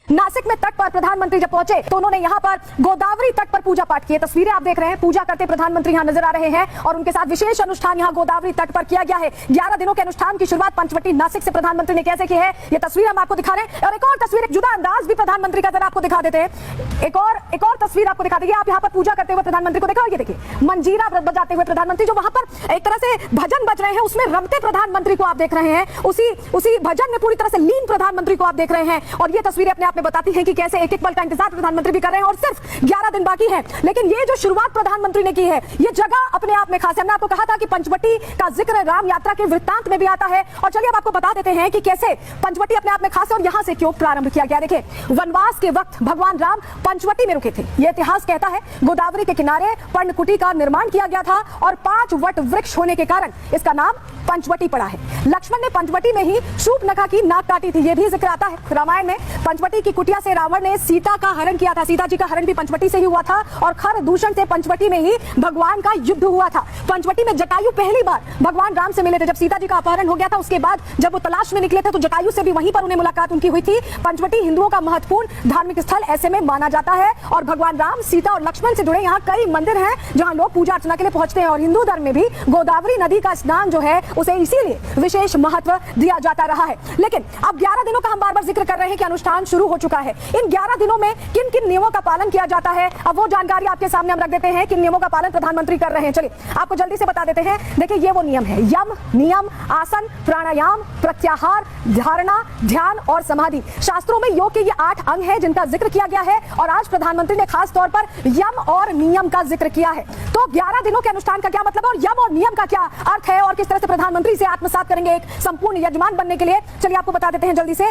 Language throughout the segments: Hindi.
नासिक में तट पर प्रधानमंत्री जब पहुंचे तो उन्होंने यहाँ पर गोदावरी तट पर पूजा पाठ किए। तस्वीरें आप देख रहे हैं, पूजा करते प्रधानमंत्री यहाँ नजर आ रहे हैं और उनके साथ विशेष अनुष्ठान यहाँ गोदावरी तट पर किया गया है। 11 दिनों के अनुष्ठान की शुरुआत पंचवटी नासिक से प्रधानमंत्री ने कैसे की है, ये तस्वीर हम आपको दिखा रहे हैं। और एक और तस्वीर, एक जुदा अंदाज भी प्रधानमंत्री का जरा आपको दिखा देते हैं। एक और तस्वीर आपको दिखा देंगे। आप यहाँ पर पूजा करते हुए प्रधानमंत्री को देखा, ये देखिए मंजीरा बजाते हुए प्रधानमंत्री, जो वहां पर एक तरह से भजन बज रहे हैं उसमें रमते प्रधानमंत्री को आप देख रहे हैं। उसी भजन में पूरी तरह से लीन प्रधानमंत्री को आप देख रहे हैं। और ये तस्वीरें अपने आप में बताती हैं कि कैसे एक एक पल का इंतजार प्रधानमंत्री भी कर रहे हैं और सिर्फ 11 दिन बाकी है। लेकिन ये जो शुरुआत प्रधानमंत्री ने की है, ये जगह अपने आप में खास है। हमने आपको कहा था कि पंचवटी का जिक्र राम यात्रा के वृत्तांत में भी आता है। और चलिए अब आपको बता देते हैं कि कैसे पंचवटी अपने आप में खास है और यहां से क्यों प्रारंभ किया गया। देखिए, वनवास के वक्त भगवान राम पंचवटी में रुके थे। यह इतिहास कहता है गोदावरी के किनारे पर्णकुटी का निर्माण किया गया था और 5 वट वृक्ष होने के कारण इसका नाम पंचवटी पड़ा है। लक्ष्मण ने पंचवटी में ही शूर्पणखा की नाक काटी थी, यह भी जिक्र आता है रामायण में। पंचवटी की कुटिया से रावण ने सीता का हरण किया था। सीता जी का हरण भी पंचवटी से ही हुआ था और खर दूषण से पंचवटी में ही भगवान का युद्ध हुआ था। पंचवटी में जटायु पहली बार भगवान राम से मिले थे जब सीता जी का अपहरण हो गया था। उसके बाद जब वो तलाश में निकले थे तो जटायु से भी वहीं पर उन्हें मुलाकात उनकी हुई थी। पंचवटी हिंदुओं का महत्वपूर्ण धार्मिक स्थल ऐसे में माना जाता है और भगवान राम, सीता और लक्ष्मण से जुड़े यहाँ कई मंदिर हैं जहाँ लोग पूजा अर्चना के लिए पहुंचते हैं। और हिंदू धर्म में भी गोदावरी नदी का स्नान जो है उसे इसीलिए विशेष महत्व दिया जाता रहा है। लेकिन अब 11 दिनों का हम बार बार जिक्र कर रहे हैं कि अनुष्ठान शुरू हो चुका है। इन 11 दिनों में किन किन नियमों का पालन किया जाता है, अब वो जानकारी आपके सामने हम रख देते हैं। किन नियमों का पालन प्रधानमंत्री कर रहे हैं, चलिए आपको जल्दी से बता देते हैं। देखिए, ये वो नियम है: यम, नियम, आसन, प्राणायाम, प्रत्याहार, धारणा, ध्यान और समाधि। शास्त्रों में योग के ये 8 अंग हैं जिनका जिक्र किया गया है और आज प्रधानमंत्री ने खास तौर पर यम और नियम का जिक्र किया है। तो 11 दिनों के अनुष्ठान का क्या मतलब है और यम और नियम का क्या अर्थ है और किस तरह से प्रधानमंत्री से आत्मसात करेंगे एक संपूर्ण यजमान बनने के लिए, चलिए आपको बता देते हैं जल्दी से।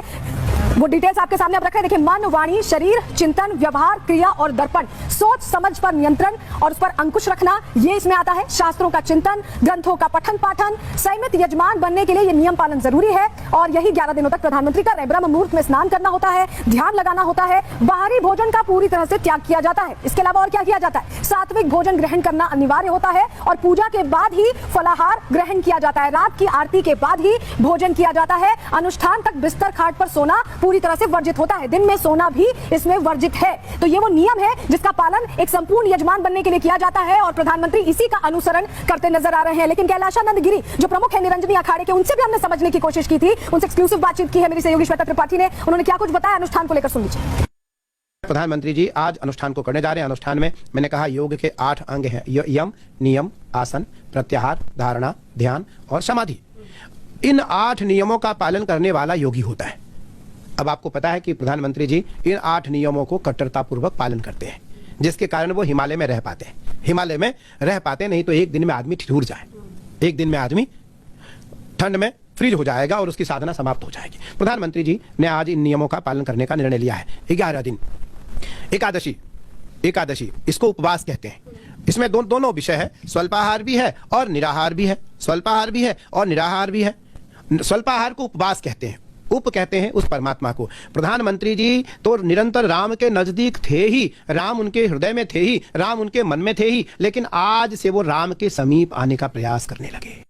वो डिटेल्स आपके सामने अब रख रहे हैं। देखिए, मन, वाणी, शरीर, चिंतन, व्यवहार, क्रिया और दर्पण, सोच समझ पर नियंत्रण और उस पर अंकुश रखना, ये इसमें आता है। शास्त्रों का चिंतन, ग्रंथों का पठन पाठन, संयमित यजमान बनने के लिए ये नियम पालन जरूरी है और यही 11 दिनों तक प्रधानमंत्री कर रहे हैं। ब्रह्म मुहूर्त में स्नान करना होता है, ध्यान लगाना होता है, बाहरी भोजन का पूरी तरह से त्याग किया जाता है। इसके अलावा और क्या किया जाता है? सात्विक भोजन ग्रहण करना अनिवार्य होता है और पूजा के बाद ही फलाहार ग्रहण किया जाता है। रात की आरती के बाद ही भोजन किया जाता है। अनुष्ठान तक बिस्तर खाट पर सोना पूरी तरह से वर्जित होता है। दिन में सोना भी इसमें वर्जित है। तो ये वो नियम है जिसका पालन एक संपूर्ण यजमान बनने के लिए किया जाता है और प्रधानमंत्री इसी का अनुसरण करते नजर आ रहे हैं। लेकिन कैलाशानंद गिरी जो प्रमुख है निरंजनी अखाड़े के, उनसे भी हमने समझने की कोशिश की थी, उनसे एक्सक्लूसिव बातचीत की है मेरी सहयोगी श्वेता त्रिपाठी ने। उन्होंने क्या कुछ बताया अनुष्ठान को लेकर, सुन लीजिए। प्रधानमंत्री जी आज अनुष्ठान को करने जा रहे हैं। अनुष्ठान में मैंने कहा योग के 8 अंग हैं: यम, नियम, आसन, प्रत्याहार, धारणा, ध्यान और समाधि। इन 8 नियमों का पालन करने वाला योगी होता है। अब आपको पता है कि प्रधानमंत्री जी इन 8 नियमों को कट्टरतापूर्वक पालन करते हैं, जिसके कारण वो हिमालय में रह पाते हैं। हिमालय में रह पाते, नहीं तो एक दिन में आदमी ठिठुर जाए, एक दिन में आदमी ठंड में फ्रीज हो जाएगा और उसकी साधना समाप्त हो जाएगी। प्रधानमंत्री जी ने आज इन नियमों का पालन करने का निर्णय लिया है। 11 दिन एकादशी इसको उपवास कहते हैं। इसमें दोनों विषय है, स्वल्पाहार भी है और निराहार भी है। स्वल्पाहार भी है और निराहार भी है। स्वल्पाहार को उपवास कहते हैं, उप कहते हैं उस परमात्मा को। प्रधानमंत्री जी तो निरंतर राम के नजदीक थे ही, राम उनके हृदय में थे ही, राम उनके मन में थे ही, लेकिन आज से वो राम के समीप आने का प्रयास करने लगे।